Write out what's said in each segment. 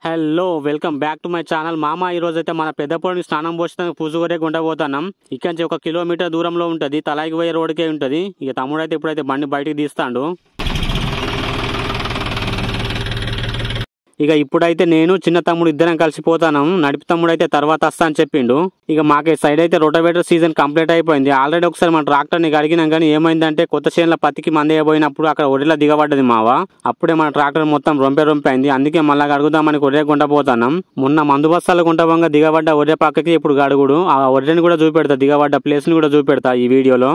Hello welcome back to my channel మామ. ఈ రోజు అయితే మన పెద్దపూడిని స్నానం పోసిన పూజగొరే ఉండబోతున్నాం. ఇక్కడ నుంచి 1 కిలోమీటర్ దూరంలో ఉంటుంది. తలాయికి పోయే రోడ్కే ఉంటుంది. ఇక తమ్ముడు అయితే ఇప్పుడైతే బండి బయటికి తీస్తాడు. ఇక ఇప్పుడైతే నేను చిన్న తమ్ముడు ఇద్దరం కలిసిపోతాను. నడిపి తమ్ముడు అయితే తర్వాత వస్తా అని చెప్పిండు. ఇక మాకే సైడ్ అయితే రోటోవేటర్ సీజన్ కంప్లీట్ అయిపోయింది. ఆల్రెడీ ఒకసారి మన ట్రాక్టర్ని అడిగినాం కానీ ఏమైందంటే కొత్త చేనుల పత్తికి మందేయబోయినప్పుడు అక్కడ ఒడిలో దిగబడ్డది మావా. అప్పుడే మన ట్రాక్టర్ మొత్తం రొంపే అయింది. అందుకే మళ్ళీ అడుగుదామని ఒరే గుంటపోతున్నాం. మొన్న మందు బస్తాల గుంటవంగా దిగబడ్డ ఒరే పక్కకి ఇప్పుడు గడుగుడు ఆ ఒర్రెని కూడా చూపెడతా, దిగబడ్డ ప్లేస్ ని కూడా చూపెడతా ఈ వీడియోలో.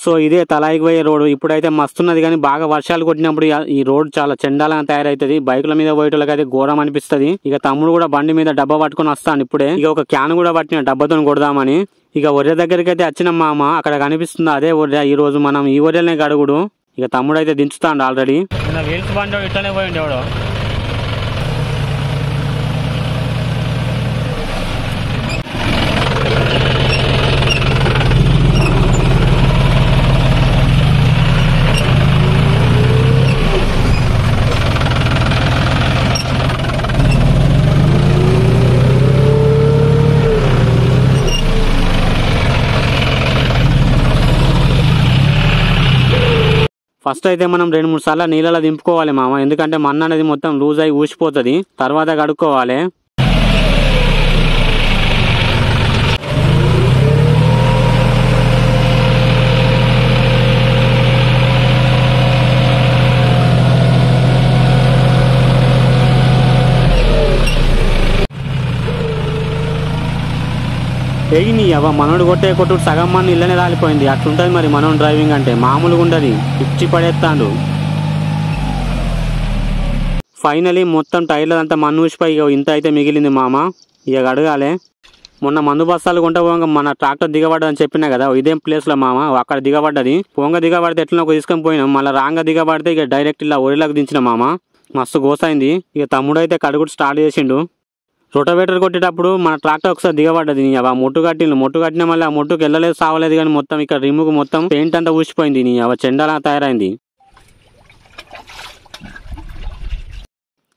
సో ఇదే తలాయికి పోయే రోడ్డు. ఇప్పుడైతే మస్తున్నది కానీ బాగా వర్షాలు కొట్టినప్పుడు ఈ రోడ్ చాలా చెండాలంగా తయారైతుంది. బైకుల మీద పోయేటోళ్ళకి అయితే ఘోరం అనిపిస్తుంది. ఇక తమ్ముడు కూడా బండి మీద డబ్బా పట్టుకుని వస్తాను ఇప్పుడే. ఇక ఒక క్యాన్ కూడా పట్టిన డబ్బాతో కొడదామని. ఇక ఒర్రె దగ్గరికి అయితే వచ్చిన మామ. అక్కడ కనిపిస్తుంది అదే ఒర్రె. ఈ రోజు మనం ఈ ఒర్రెలనే గడుగుడు. ఇక తమ్ముడు అయితే దించుతాడు ఆల్రెడీ. వీల్స్ బండి ఇట్లనే పోయింది ఎవడో. ఫస్ట్ అయితే మనం 2-3 సార్లు నీళ్ళలో దింపుకోవాలి మామ. ఎందుకంటే మన్ను అనేది మొత్తం లూజ్ అయి ఊసిపోతుంది. తర్వాత కడుక్కోవాలి. నీ అవ్వ మనోడు కొట్టే కొట్టుడు సగం మన్ను ఇళ్ళనే రాలిపోయింది. అట్లుంటది మరి మనోడు డ్రైవింగ్ అంటే, మామూలుగా ఉండదు. పిచ్చి పడేస్తాడు. ఫైనలీ మొత్తం టైర్లంతా మన్ను ఊసిపోయి ఇంత అయితే మిగిలింది మామ. ఇక అడగాలి. మొన్న మందు బస్తాలు కొంట పోగా మన ట్రాక్టర్ దిగబడ్డదని చెప్పినా కదా, ఇదేం ప్లేస్లో మామ. అక్కడ దిగబడ్డది. దిగబడితే ఎట్లా ఒక తీసుకొని పోయినాం. మళ్ళీ రాంగా దిగబడితే ఇక డైరెక్ట్ ఇలా ఒడిలోకి దించిన మామ. మస్తు గోసైంది. ఇక తమ్ముడు అయితే కడుగుడు స్టార్ట్ చేసిండు. రోటోవేటర్ కొట్టేటప్పుడు మన ట్రాక్టర్ ఒకసారి దిగబడ్డది. అవ మొట్టు కట్టిన మళ్ళీ ఆ మొట్టుకు వెళ్ళలేదు, సావలేదు కానీ మొత్తం ఇక్కడ రిముకు మొత్తం పెయింట్ అంతా ఊసిపోయింది. అవ చెండాలా తయారైంది.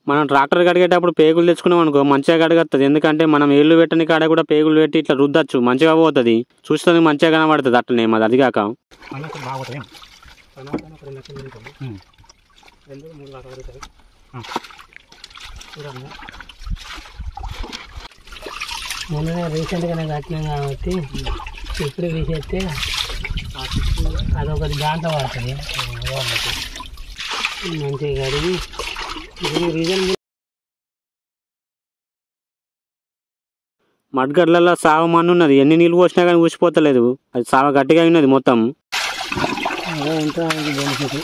మనం ట్రాక్టర్ కడిగేటప్పుడు పేగులు తెచ్చుకున్నాం అనుకో మంచిగా కడగస్తుంది. ఎందుకంటే మనం ఏళ్ళు పెట్టని కాడ కూడా పేగులు పెట్టి ఇట్లా రుద్దచ్చు, మంచిగా పోతుంది. చూస్తుంది మంచిగా కనబడుతుంది. అట్లనే మాది అది కాక మొన్ననే రీసెంట్గానే కట్టినాం కాబట్టి ఇప్పుడు తీసేస్తే అదొకటి దాంట్లో పడుతుంది. మంచిగా కడిగి రీజన్ మడ్గడ్లలో సావ మన్ను ఉన్నది. ఎన్ని నీళ్ళు పోసినా కానీ ఊసిపోతలేదు. అది సావ గట్టిగా ఉన్నది మొత్తం. బెనిఫిట్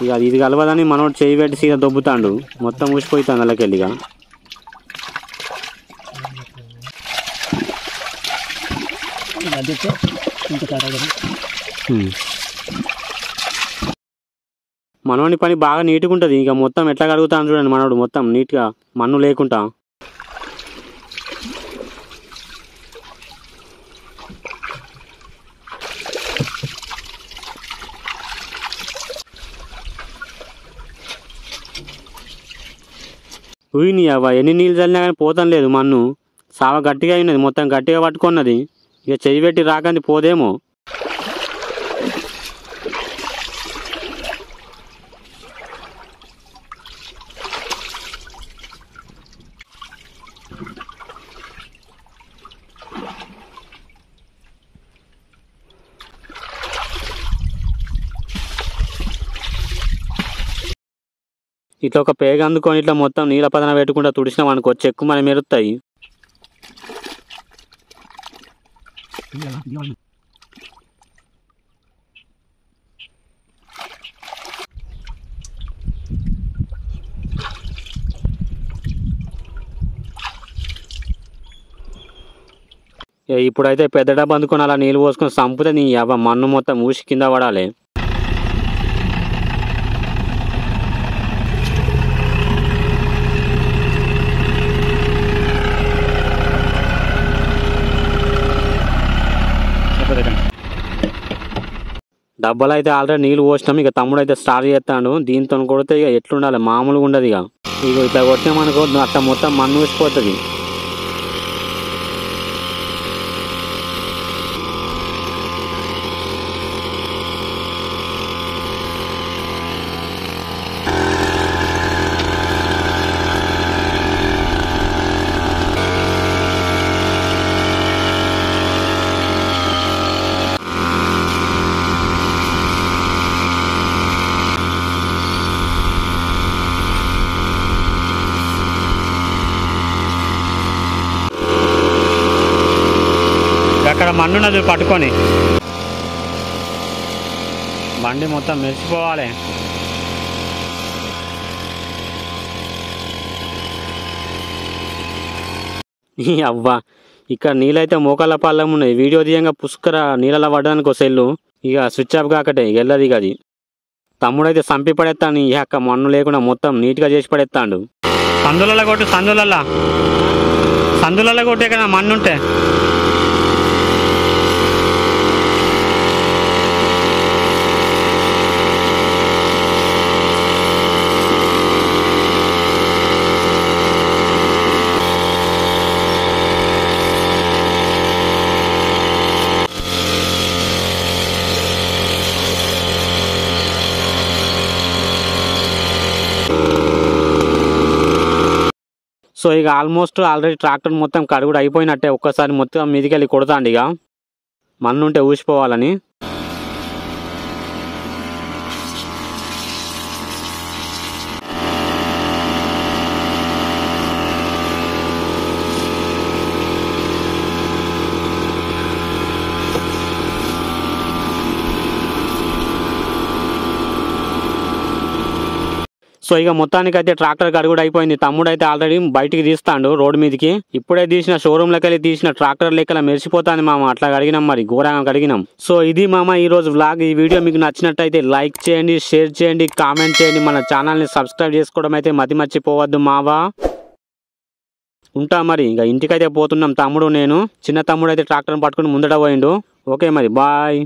ఇక ఇది కలవదని మనోడు చేయి పెట్టి సీదా దొబ్బుతాడు. మొత్తం ఊసిపోతుంది అందులోకెళ్ళిగా. మనోని పని బాగా నీట్గా ఉంటుంది. ఇక మొత్తం ఎట్లా కడుగుతాను చూడండి మనోడు, మొత్తం నీట్గా మన్ను లేకుండా. ఊయిని అవ్వ ఎన్ని నీళ్ళు చల్లినా కానీ పోతాం లేదు మన్ను. సావ గట్టిగా అయినది, మొత్తం గట్టిగా పట్టుకున్నది. ఇక చెయ్యి పెట్టి రాకంది పోదేమో. ఇట్లా ఒక పేగ అందుకొని ఇట్లా మొత్తం నీళ్ళ పదన పెట్టుకుంటా తుడిసినాం అనుకో చెక్కు మనం మెరుస్తాయి. ఇప్పుడైతే పెద్ద డబ్బా అందుకొని అలా నీళ్ళు పోసుకొని సంపుతే నీ అవ్వ మన్ను మొత్తం ఊసి కింద పడాలి. Apa డబ్బాలు అయితే ఆల్రెడీ నీళ్ళు పోసినాం. ఇక తమ్ముడు అయితే స్టార్ట్ చేస్తాడు. దీంతో కొడితే ఇక ఎట్లుండాలి, మామూలుగా ఉండదు. ఇక ఇట్లా కొట్టినామనుకో అట్లా మొత్తం మన్ను ఊసిపోతుంది. అక్కడ మన్నున్నది పట్టుకొని బండి మొత్తం మెరిసిపోవాలి. అవ్వా ఇక్కడ నీళ్ళైతే మోకాళ్ళ పాలెం ఉన్నాయి. వీడియో తీయంగా పుష్కర నీళ్ళలో పడ్డానికి సెల్లు ఇక స్విచ్ ఆఫ్ కాకటే వెళ్ళదు. ఇక అది తమ్ముడైతే సంపి పడేస్తాను. ఈ అక్క మన్ను లేకుండా మొత్తం నీట్గా చేసి పడేస్తాడు. సందులలో కొట్టు, సందులలో కొట్టే కదా మన్నుంటే. సో ఇక ఆల్మోస్ట్ ఆల్రెడీ ట్రాక్టర్ మొత్తం కడుగుడు అయిపోయినట్టే. ఒక్కసారి మొత్తం మీదికి వెళ్ళి కొడతాండి ఇక మన్నుంటే ఊసిపోవాలని. సో ఇక మొత్తానికైతే ట్రాక్టర్ కడుగుడు అయిపోయింది. తమ్ముడు అయితే ఆల్రెడీ బయటికి తీస్తాడు రోడ్డు మీదకి. ఇప్పుడే తీసిన షోరూమ్లోకి వెళ్ళి తీసిన ట్రాక్టర్ లెక్కల మెరిసిపోతాను మామ. అట్లా కడిగినాం, మరి ఘోరంగా కడిగినాం. సో ఇది మామ ఈ రోజు వ్లాగ్. ఈ వీడియో మీకు నచ్చినట్టయితే లైక్ చేయండి, షేర్ చేయండి, కామెంట్ చేయండి. మన ఛానల్ని సబ్స్క్రైబ్ చేసుకోవడం అయితే మర్చిపోవద్దు మావా. ఉంటా మరి. ఇక ఇంటికైతే పోతున్నాం తమ్ముడు నేను. చిన్న తమ్ముడు అయితే ట్రాక్టర్ని పట్టుకుని ముందట పోయిండు. ఓకే మరి బాయ్.